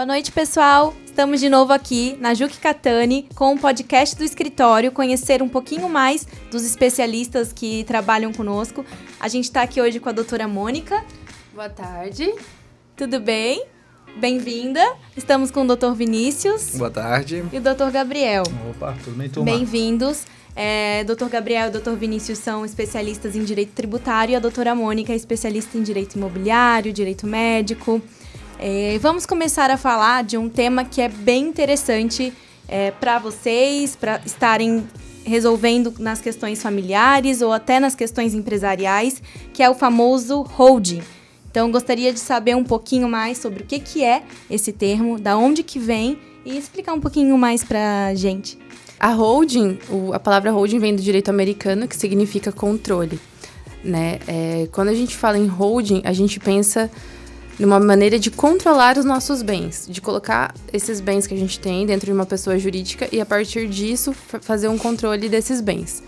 noite, pessoal! Estamos de novo aqui na Juc Catani com o podcast do escritório, conhecer um pouquinho mais dos especialistas que trabalham conosco. A gente está aqui hoje com a doutora Mônica. Boa tarde. Tudo bem? Bem-vinda. Estamos com o doutor Vinícius. Boa tarde. E o doutor Gabriel. Opa, tudo bem, turma? Bem-vindos. Dr. Gabriel e o Dr. Vinícius são especialistas em direito tributário e a doutora Mônica é especialista em direito imobiliário, direito médico. Vamos começar a falar de um tema que é bem interessante para vocês, para estarem resolvendo nas questões familiares ou até nas questões empresariais, que é o famoso holding. Então, gostaria de saber um pouquinho mais sobre o que é esse termo, da onde que vem e explicar um pouquinho mais para a gente. A holding, a palavra holding vem do direito americano, que significa controle, né? Quando a gente fala em holding, a gente pensa numa maneira de controlar os nossos bens, de colocar esses bens que a gente tem dentro de uma pessoa jurídica e, a partir disso, fazer um controle desses bens.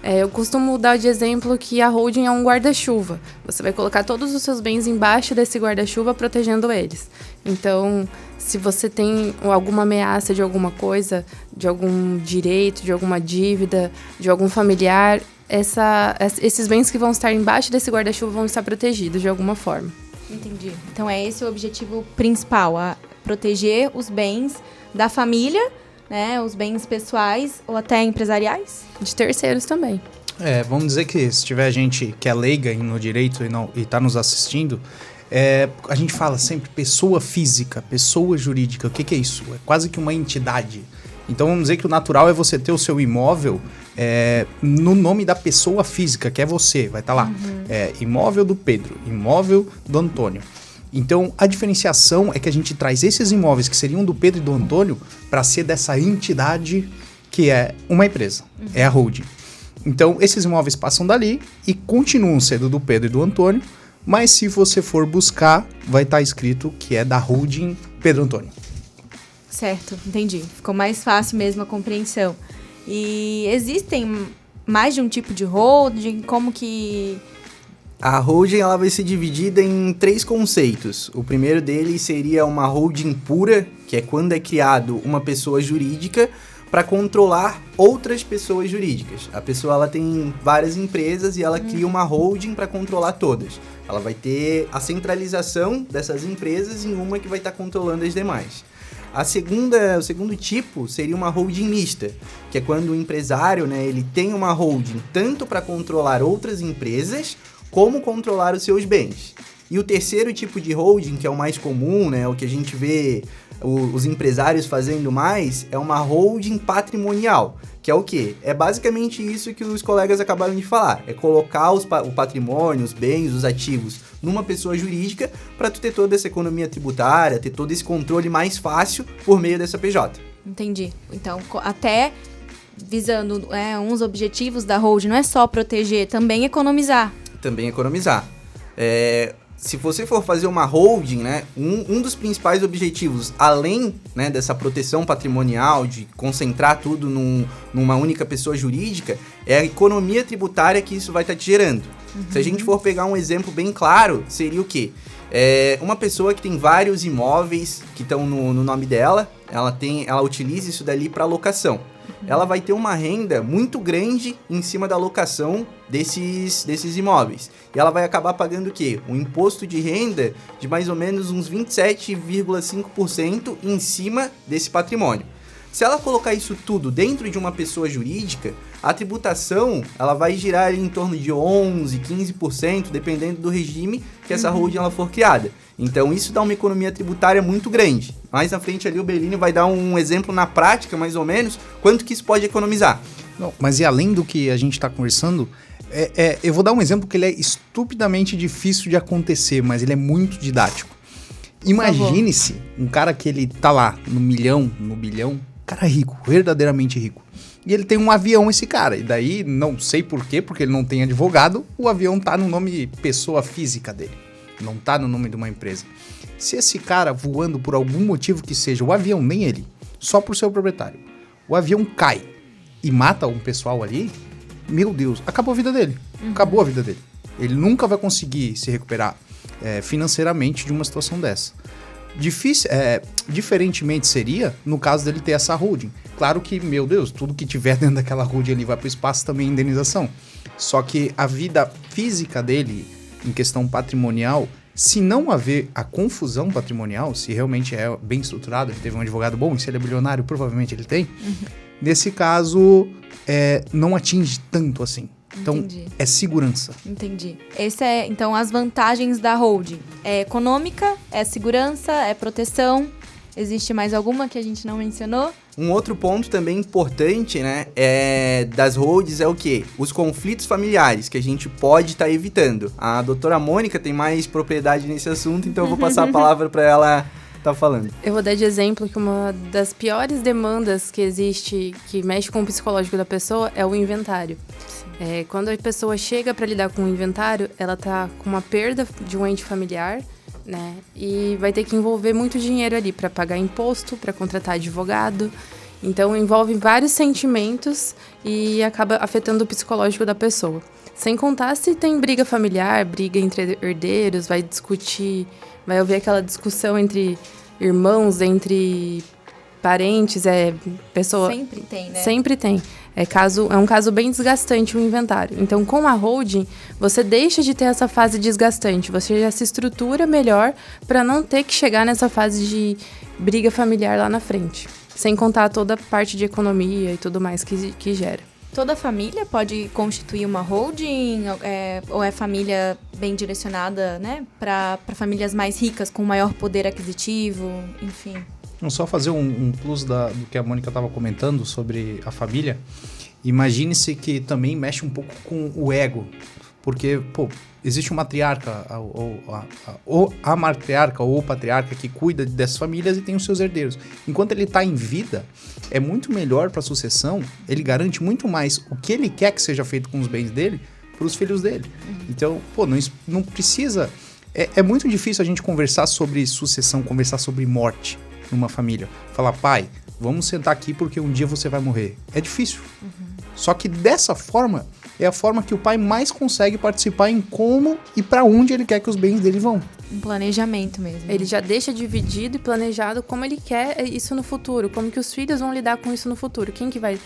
Eu costumo dar de exemplo que a holding é um guarda-chuva. Você vai colocar todos os seus bens embaixo desse guarda-chuva, protegendo eles. Então, se você tem alguma ameaça de alguma coisa, de algum direito, de alguma dívida, de algum familiar, esses bens que vão estar embaixo desse guarda-chuva vão estar protegidos de alguma forma. Entendi. Então, esse o objetivo principal, proteger os bens da família, né, os bens pessoais ou até empresariais? De terceiros também. Vamos dizer que se tiver gente que é leiga no direito e está nos assistindo, a gente fala sempre pessoa física, pessoa jurídica. O que é isso? É quase que uma entidade. Então vamos dizer que o natural é você ter o seu imóvel no nome da pessoa física, que é você, vai estar lá. Imóvel do Pedro, imóvel do Antônio. Então, a diferenciação é que a gente traz esses imóveis que seriam do Pedro e do Antônio para ser dessa entidade que é uma empresa, é a holding. Então, esses imóveis passam dali e continuam sendo do Pedro e do Antônio, mas se você for buscar, vai estar escrito que é da holding Pedro Antônio. Certo, entendi. Ficou mais fácil mesmo a compreensão. E existem mais de um tipo de holding? Como que... A holding ela vai ser dividida em 3 conceitos. O primeiro deles seria uma holding pura, que é quando é criado uma pessoa jurídica para controlar outras pessoas jurídicas. A pessoa ela tem várias empresas e ela cria uma holding para controlar todas. Ela vai ter a centralização dessas empresas em uma que vai estar controlando as demais. O segundo tipo seria uma holding mista, que é quando o empresário, né, ele tem uma holding tanto para controlar outras empresas como controlar os seus bens. E o terceiro tipo de holding, que é o mais comum, né, o que a gente vê os empresários fazendo mais, é uma holding patrimonial, que é o quê? É basicamente isso que os colegas acabaram de falar, é colocar o patrimônio, os bens, os ativos numa pessoa jurídica para tu ter toda essa economia tributária, ter todo esse controle mais fácil por meio dessa PJ. Entendi. Então, até visando uns objetivos da holding, não é só proteger, também economizar. Também economizar. Se você for fazer uma holding, né, um dos principais objetivos, além, né, dessa proteção patrimonial, de concentrar tudo numa única pessoa jurídica, é a economia tributária que isso vai estar te gerando. Se a gente for pegar um exemplo bem claro, seria o quê? Uma pessoa que tem vários imóveis que estão no nome dela, ela utiliza isso dali para locação. Ela vai ter uma renda muito grande em cima da locação desses imóveis. E ela vai acabar pagando o quê? Um imposto de renda de mais ou menos uns 27,5% em cima desse patrimônio. Se ela colocar isso tudo dentro de uma pessoa jurídica, a tributação ela vai girar ali em torno de 11%, 15%, dependendo do regime que essa holding ela for criada. Então isso dá uma economia tributária muito grande. Mais na frente ali o Bellini vai dar um exemplo na prática, mais ou menos, quanto que isso pode economizar. Não, mas e além do que a gente está conversando, eu vou dar um exemplo que ele é estupidamente difícil de acontecer, mas ele é muito didático. Imagine-se um cara que ele tá lá no milhão, no bilhão, cara rico, verdadeiramente rico. E ele tem um avião, esse cara. E daí, não sei por quê, porque ele não tem advogado, o avião tá no nome pessoa física dele. Não tá no nome de uma empresa. Se esse cara voando por algum motivo que seja, o avião, nem ele, só por ser o proprietário, o avião cai e mata um pessoal ali, meu Deus, acabou a vida dele. Acabou a vida dele. Ele nunca vai conseguir se recuperar financeiramente de uma situação dessa. Diferentemente seria no caso dele ter essa holding. Claro que, meu Deus, tudo que tiver dentro daquela holding ali vai para o espaço também indenização. Só que a vida física dele, em questão patrimonial, se não haver a confusão patrimonial, se realmente é bem estruturado, ele teve um advogado bom, e se ele é bilionário, provavelmente ele tem, nesse caso, não atinge tanto assim. Então, Entendi. é segurança. Entendi. Então, as vantagens da holding. É econômica, é segurança, é proteção. Existe mais alguma que a gente não mencionou? Um outro ponto também importante, né, das holds é o quê? Os conflitos familiares, que a gente pode estar evitando. A doutora Mônica tem mais propriedade nesse assunto, então eu vou passar a palavra para ela estar falando. Eu vou dar de exemplo que uma das piores demandas que existe, que mexe com o psicológico da pessoa, é o inventário. Quando a pessoa chega para lidar com o inventário, ela tá com uma perda de um ente familiar, né? E vai ter que envolver muito dinheiro ali para pagar imposto, para contratar advogado. Então envolve vários sentimentos e acaba afetando o psicológico da pessoa. Sem contar se tem briga familiar, briga entre herdeiros, vai discutir, vai haver aquela discussão entre irmãos, entre parentes, pessoa. Sempre tem, né? Sempre tem. É um caso bem desgastante o inventário. Então, com a holding, você deixa de ter essa fase desgastante. Você já se estrutura melhor para não ter que chegar nessa fase de briga familiar lá na frente. Sem contar toda a parte de economia e tudo mais que gera. Toda família pode constituir uma holding? Ou é família bem direcionada, né? Para famílias mais ricas, com maior poder aquisitivo, enfim... Só fazer um plus do que a Mônica estava comentando sobre a família. Imagine-se que também mexe um pouco com o ego. Porque, existe uma matriarca, ou a matriarca ou o patriarca que cuida dessas famílias e tem os seus herdeiros. Enquanto ele está em vida, é muito melhor para a sucessão, ele garante muito mais o que ele quer que seja feito com os bens dele para os filhos dele. Então, não precisa... É muito difícil a gente conversar sobre sucessão, conversar sobre morte numa família. Falar, pai, vamos sentar aqui porque um dia você vai morrer. É difícil. Só que dessa forma, é a forma que o pai mais consegue participar em como e para onde ele quer que os bens dele vão. Um planejamento mesmo. Ele já deixa dividido e planejado como ele quer isso no futuro, como que os filhos vão lidar com isso no futuro. Quem que vai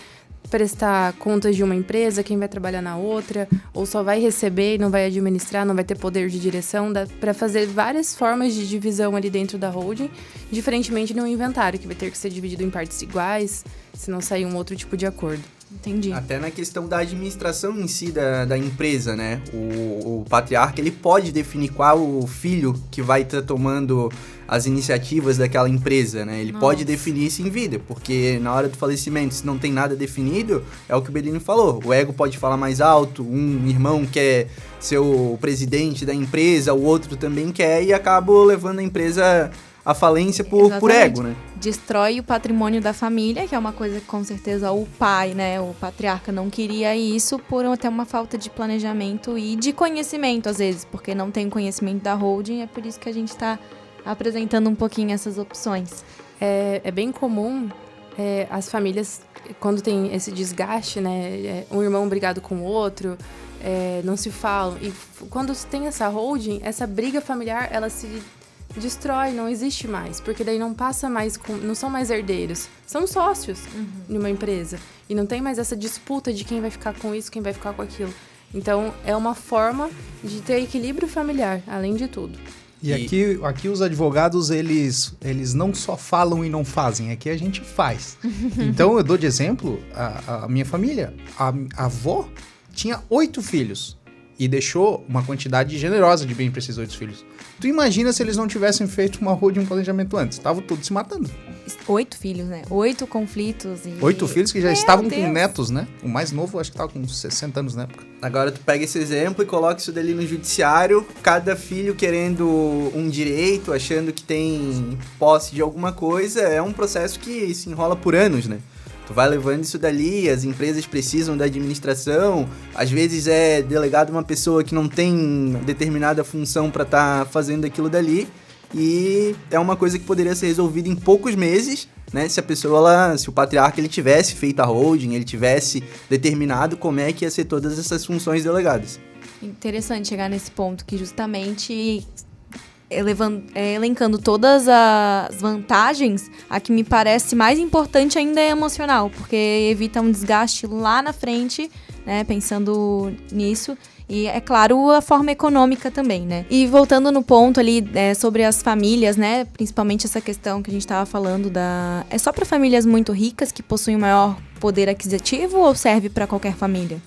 prestar contas de uma empresa, quem vai trabalhar na outra, ou só vai receber e não vai administrar, não vai ter poder de direção, dá para fazer várias formas de divisão ali dentro da holding, diferentemente no inventário, que vai ter que ser dividido em partes iguais, se não sair um outro tipo de acordo. Entendi. Até na questão da administração em si da empresa, né? O patriarca, ele pode definir qual o filho que vai estar tomando as iniciativas daquela empresa, né? Ele pode definir isso em vida, porque na hora do falecimento, se não tem nada definido, é o que o Bellini falou. O ego pode falar mais alto, um irmão quer ser o presidente da empresa, o outro também quer, e acaba levando a empresa à falência por ego, né? Destrói o patrimônio da família, que é uma coisa que com certeza o pai, né, o patriarca não queria isso por até uma falta de planejamento e de conhecimento, às vezes, porque não tem conhecimento da holding, é por isso que a gente está apresentando um pouquinho essas opções. É bem comum as famílias, quando tem esse desgaste, né, um irmão brigado com o outro, não se falam, e quando tem essa holding, essa briga familiar, ela se destrói, não existe mais, porque daí não passa mais, não são mais herdeiros, são sócios de uma empresa, e não tem mais essa disputa de quem vai ficar com isso, quem vai ficar com aquilo. Então, é uma forma de ter equilíbrio familiar, além de tudo. E aqui os advogados, eles não só falam e não fazem, aqui a gente faz. Então, eu dou de exemplo a minha família. A avó tinha 8 filhos e deixou uma quantidade generosa de bem para esses 8 filhos. Tu imagina se eles não tivessem feito uma holding, um planejamento antes. Estavam todos se matando. 8 filhos, né? 8 conflitos. 8 filhos que já estavam com netos, né? O mais novo, acho que estava com 60 anos na época. Agora tu pega esse exemplo e coloca isso dali no judiciário, cada filho querendo um direito, achando que tem posse de alguma coisa, é um processo que se enrola por anos, né? Tu vai levando isso dali, as empresas precisam da administração, às vezes é delegado uma pessoa que não tem determinada função para estar fazendo aquilo dali, e é uma coisa que poderia ser resolvida em poucos meses, né? Se o patriarca ele tivesse feito a holding, ele tivesse determinado como é que ia ser todas essas funções delegadas. Interessante chegar nesse ponto, que justamente elencando todas as vantagens, a que me parece mais importante ainda é emocional, porque evita um desgaste lá na frente, né, pensando nisso. E, é claro, a forma econômica também, né? E voltando no ponto ali sobre as famílias, né? Principalmente essa questão que a gente estava falando é só para famílias muito ricas que possuem maior poder aquisitivo ou serve para qualquer família?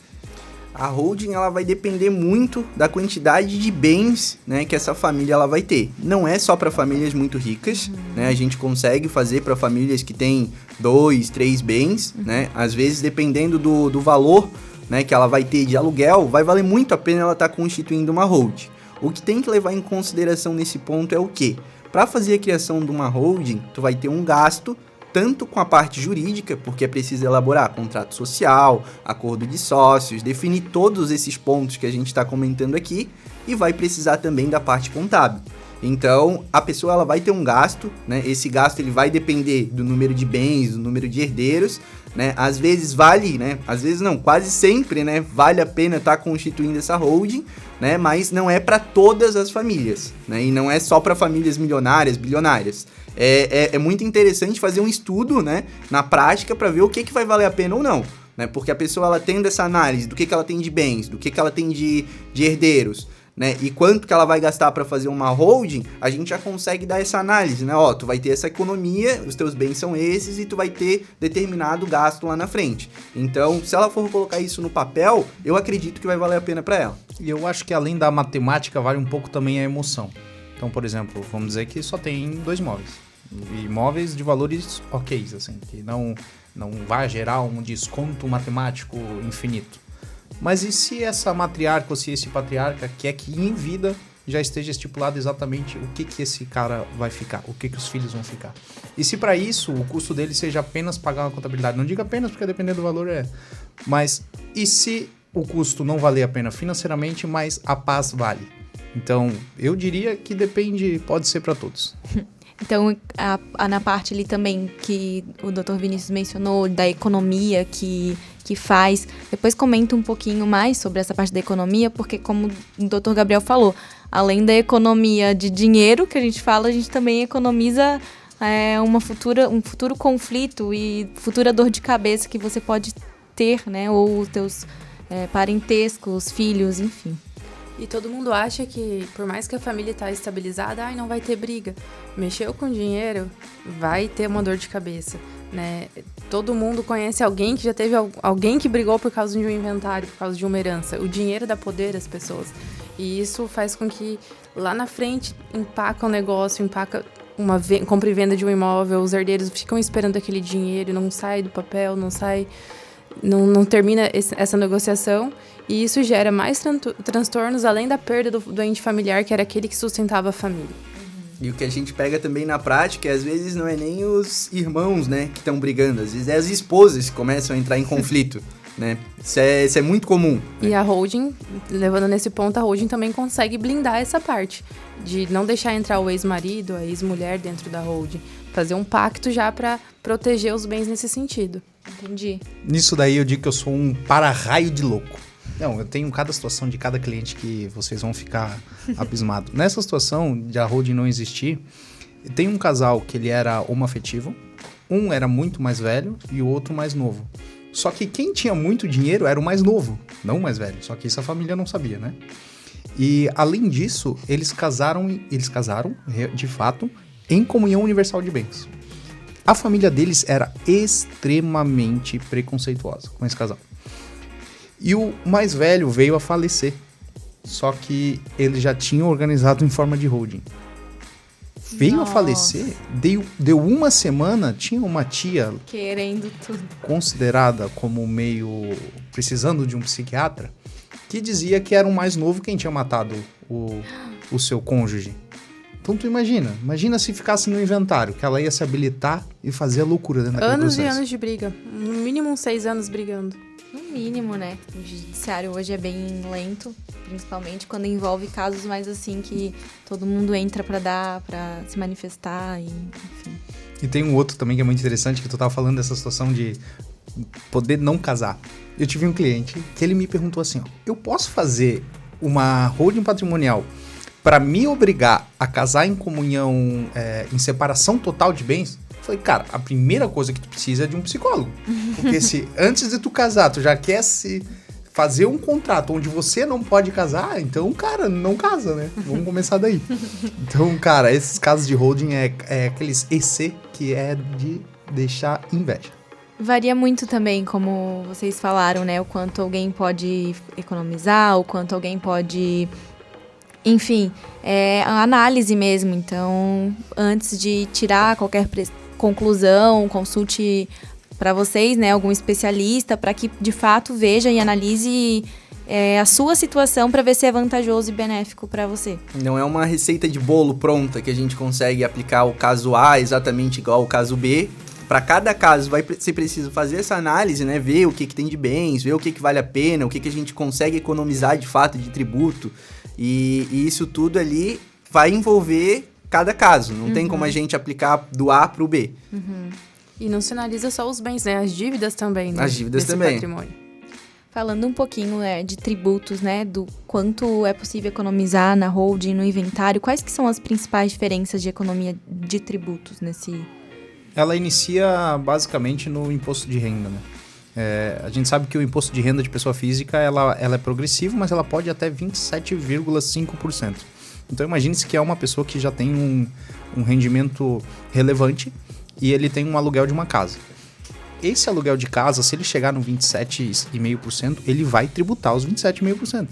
A holding ela vai depender muito da quantidade de bens, né, que essa família ela vai ter. Não é só para famílias muito ricas, né? A gente consegue fazer para famílias que têm 2, 3 bens, né? Às vezes, dependendo do valor, né, que ela vai ter de aluguel, vai valer muito a pena ela estar constituindo uma holding. O que tem que levar em consideração nesse ponto é o quê? Para fazer a criação de uma holding, tu vai ter um gasto tanto com a parte jurídica, porque é preciso elaborar contrato social, acordo de sócios, definir todos esses pontos que a gente está comentando aqui, e vai precisar também da parte contábil. Então, a pessoa ela vai ter um gasto, né? Esse gasto ele vai depender do número de bens, do número de herdeiros, né? Às vezes vale, né? Às vezes não, quase sempre, né? Vale a pena estar constituindo essa holding, né? Mas não é para todas as famílias, né? E não é só para famílias milionárias, bilionárias. É muito interessante fazer um estudo, né? Na prática para ver o que vai valer a pena ou não, né? Porque a pessoa ela tendo essa análise do que ela tem de bens, do que ela tem de herdeiros, né, e quanto que ela vai gastar para fazer uma holding, a gente já consegue dar essa análise, né? Ó, tu vai ter essa economia, os teus bens são esses e tu vai ter determinado gasto lá na frente. Então, se ela for colocar isso no papel, eu acredito que vai valer a pena para ela. E eu acho que além da matemática, vale um pouco também a emoção. Então, por exemplo, vamos dizer que só tem 2 imóveis. E imóveis de valores ok, assim, que não vai gerar um desconto matemático infinito. Mas e se essa matriarca ou se esse patriarca quer que em vida já esteja estipulado exatamente o que esse cara vai ficar, o que os filhos vão ficar? E se para isso o custo dele seja apenas pagar uma contabilidade? Não digo apenas, porque dependendo do valor Mas e se o custo não valer a pena financeiramente, mas a paz vale? Então, eu diria que depende, pode ser para todos. Então, na parte ali também que o Dr. Vinícius mencionou, da economia que faz, depois comenta um pouquinho mais sobre essa parte da economia, porque como o Dr. Gabriel falou, além da economia de dinheiro que a gente fala, a gente também economiza um futuro conflito e futura dor de cabeça que você pode ter, né? Ou os teus parentescos, filhos, enfim. E todo mundo acha que, por mais que a família tá estabilizada, não vai ter briga. Mexeu com dinheiro, vai ter uma dor de cabeça, né? Todo mundo conhece alguém que já teve alguém que brigou por causa de um inventário, por causa de uma herança. O dinheiro dá poder às pessoas. E isso faz com que, lá na frente, empaca o negócio, empaca uma compra e venda de um imóvel, os herdeiros ficam esperando aquele dinheiro, não sai do papel, não termina essa negociação, e isso gera mais transtornos, além da perda do ente familiar, que era aquele que sustentava a família. E o que a gente pega também na prática é, às vezes, não é nem os irmãos, né, que estão brigando, às vezes é as esposas que começam a entrar em conflito, né? Isso é muito comum. Né? E a holding, levando nesse ponto, a holding também consegue blindar essa parte, de não deixar entrar o ex-marido, a ex-mulher dentro da holding, fazer um pacto já para proteger os bens nesse sentido. Entendi. Nisso daí eu digo que eu sou um para-raio de louco. Não, eu tenho cada situação de cada cliente que vocês vão ficar abismados. Nessa situação de a holding não existir, tem um casal que ele era homoafetivo, um era muito mais velho e o outro mais novo. Só que quem tinha muito dinheiro era o mais novo, não o mais velho. Só que isso a família não sabia, né? E além disso, eles casaram de fato em comunhão universal de bens. A família deles era extremamente preconceituosa com esse casal. E o mais velho veio a falecer. Só que eles já tinham organizado em forma de holding. Veio a falecer, deu uma semana, tinha uma tia... Querendo tudo. Considerada como meio precisando de um psiquiatra, que dizia que era o mais novo quem tinha matado o seu cônjuge. Então tu imagina se ficasse no inventário, que ela ia se habilitar e fazer a loucura dentro daquele processo. Anos e anos de briga, no mínimo uns 6 anos brigando. No mínimo, né? O judiciário hoje é bem lento, principalmente quando envolve casos mais assim que todo mundo entra pra se manifestar e enfim. E tem um outro também que é muito interessante, que tu tava falando dessa situação de poder não casar. Eu tive um cliente que ele me perguntou assim, ó, eu posso fazer uma holding patrimonial Pra me obrigar a casar em comunhão, em separação total de bens, eu falei, cara, a primeira coisa que tu precisa é de um psicólogo. Porque se antes de tu casar, tu já quer se fazer um contrato onde você não pode casar, então, cara, não casa, né? Vamos começar daí. Então, cara, esses casos de holding é aqueles EC que é de deixar inveja. Varia muito também, como vocês falaram, né? O quanto alguém pode economizar, o quanto alguém pode... Enfim, a análise mesmo. Então, antes de tirar qualquer conclusão, consulte para vocês, né, algum especialista, para que de fato veja e analise a sua situação para ver se é vantajoso e benéfico para você. Não é uma receita de bolo pronta que a gente consegue aplicar o caso A exatamente igual ao caso B. Para cada caso vai ser preciso fazer essa análise, né, ver o que tem de bens, ver o que vale a pena, o que a gente consegue economizar de fato de tributo. E isso tudo ali vai envolver cada caso. Não tem como a gente aplicar do A para o B. E não se analisa só os bens, né? As dívidas também, né? As dívidas também. Patrimônio. Falando um pouquinho de tributos, né? Do quanto é possível economizar na holding, no inventário. Quais que são as principais diferenças de economia de tributos nesse... Ela inicia basicamente no imposto de renda, né? A gente sabe que o imposto de renda de pessoa física, ela é progressivo, mas ela pode ir até 27,5%. Então imagine-se que é uma pessoa que já tem um rendimento relevante e ele tem um aluguel de uma casa. Esse aluguel de casa, se ele chegar no 27,5%, ele vai tributar os 27,5%.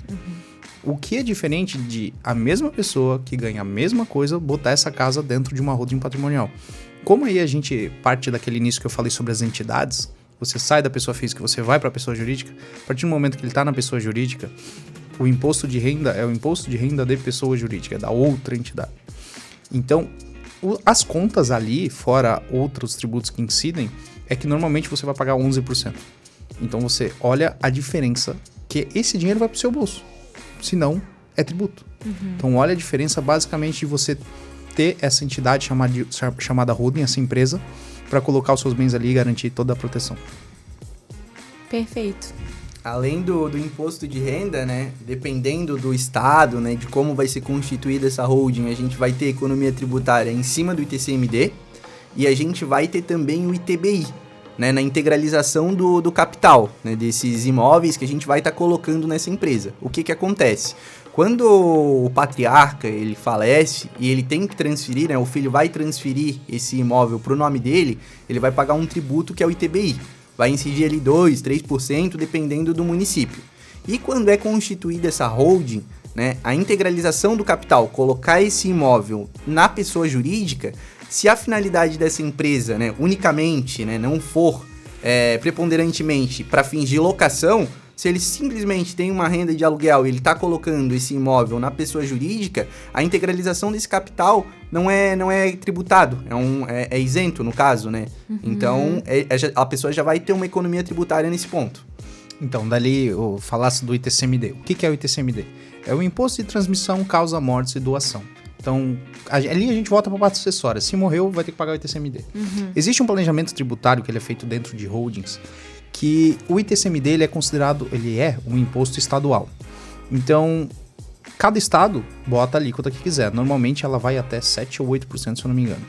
O que é diferente de a mesma pessoa que ganha a mesma coisa botar essa casa dentro de uma holding patrimonial. Como aí a gente parte daquele início que eu falei sobre as entidades, você sai da pessoa física, você vai para a pessoa jurídica, a partir do momento que ele está na pessoa jurídica, o imposto de renda é o imposto de renda de pessoa jurídica, é da outra entidade. Então, as contas ali, fora outros tributos que incidem, é que normalmente você vai pagar 11%. Então você olha a diferença, que esse dinheiro vai para o seu bolso. Se não, é tributo. Então olha a diferença basicamente de você ter essa entidade chamada holding, essa empresa, para colocar os seus bens ali e garantir toda a proteção. Perfeito. Além do imposto de renda, né, dependendo do estado, né, de como vai ser constituída essa holding, a gente vai ter economia tributária em cima do ITCMD e a gente vai ter também o ITBI, né, na integralização do capital, né, desses imóveis que a gente vai estar colocando nessa empresa. O que acontece? Quando o patriarca ele falece e ele tem que transferir, né, o filho vai transferir esse imóvel para o nome dele, ele vai pagar um tributo que é o ITBI. Vai incidir ali 2%, 3%, dependendo do município. E quando é constituída essa holding, né, a integralização do capital, colocar esse imóvel na pessoa jurídica, se a finalidade dessa empresa, né, unicamente, né, não for preponderantemente para fins de locação, se ele simplesmente tem uma renda de aluguel e ele está colocando esse imóvel na pessoa jurídica, a integralização desse capital não é tributado, é isento no caso, né? Então, a pessoa já vai ter uma economia tributária nesse ponto. Então, dali eu falasse do ITCMD. O que é o ITCMD? É o Imposto de Transmissão, Causa, Mortes e Doação. Então, ali a gente volta para a parte acessória. Se morreu, vai ter que pagar o ITCMD. Existe um planejamento tributário que ele é feito dentro de holdings, que o ITCMD ele é um imposto estadual. Então, cada estado bota a alíquota que quiser. Normalmente ela vai até 7 ou 8%, se eu não me engano.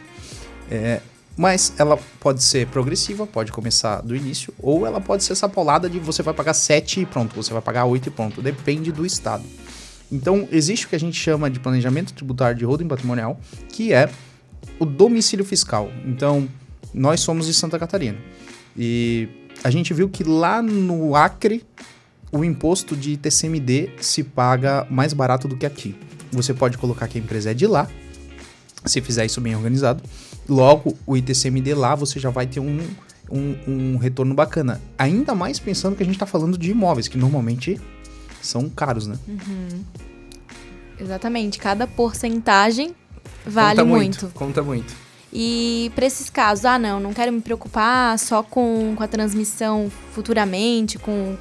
Mas ela pode ser progressiva, pode começar do início, ou ela pode ser essa paulada de você vai pagar 7 e pronto, você vai pagar 8 e pronto. Depende do estado. Então, existe o que a gente chama de planejamento tributário de holding patrimonial, que é o domicílio fiscal. Então, nós somos de Santa Catarina. E a gente viu que lá no Acre, o imposto de ITCMD se paga mais barato do que aqui. Você pode colocar que a empresa é de lá, se fizer isso bem organizado. Logo, o ITCMD lá, você já vai ter um retorno bacana. Ainda mais pensando que a gente está falando de imóveis, que normalmente são caros, né? Exatamente. Cada porcentagem vale muito. Conta muito. E para esses casos, não quero me preocupar só com a transmissão futuramente, com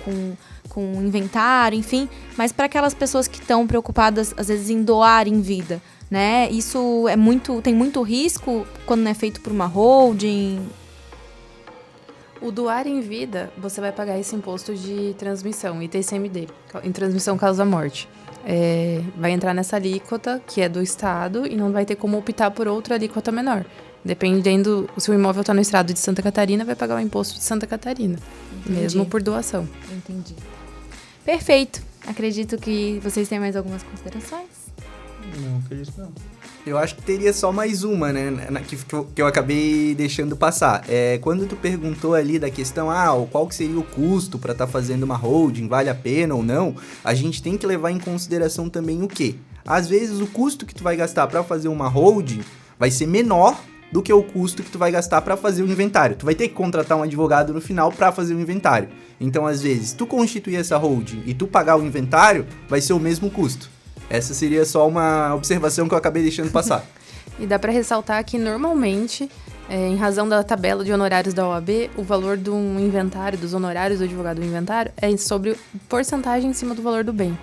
o inventário, enfim, mas para aquelas pessoas que estão preocupadas, às vezes, em doar em vida, né? Isso tem muito risco quando não é feito por uma holding. O doar em vida, você vai pagar esse imposto de transmissão, ITCMD, em transmissão causa morte. vai entrar nessa alíquota que é do Estado e não vai ter como optar por outra alíquota menor. Dependendo, se o imóvel está no estado de Santa Catarina, vai pagar o imposto de Santa Catarina, mesmo por doação. Entendi. Perfeito. Acredito que vocês têm mais algumas considerações. Não acredito não. Eu acho que teria só mais uma, né, que eu acabei deixando passar. Quando tu perguntou ali da questão, qual que seria o custo para estar fazendo uma holding, vale a pena ou não, a gente tem que levar em consideração também o quê? Às vezes o custo que tu vai gastar para fazer uma holding vai ser menor do que o custo que tu vai gastar para fazer o inventário. Tu vai ter que contratar um advogado no final para fazer o inventário. Então, às vezes, tu constituir essa holding e tu pagar o inventário, vai ser o mesmo custo. Essa seria só uma observação que eu acabei deixando passar. E dá para ressaltar que, normalmente, em razão da tabela de honorários da OAB, o valor do inventário, dos honorários do advogado do inventário, é sobre porcentagem em cima do valor do bem.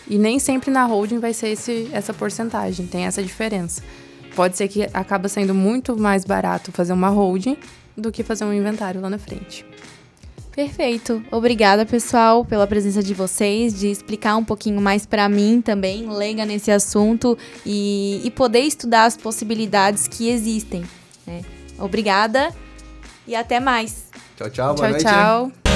E nem sempre na holding vai ser essa porcentagem, tem essa diferença. Pode ser que acaba sendo muito mais barato fazer uma holding do que fazer um inventário lá na frente. Perfeito. Obrigada, pessoal, pela presença de vocês, de explicar um pouquinho mais para mim também, leiga nesse assunto e poder estudar as possibilidades que existem, né? Obrigada e até mais. Tchau, tchau. Boa noite. Tchau.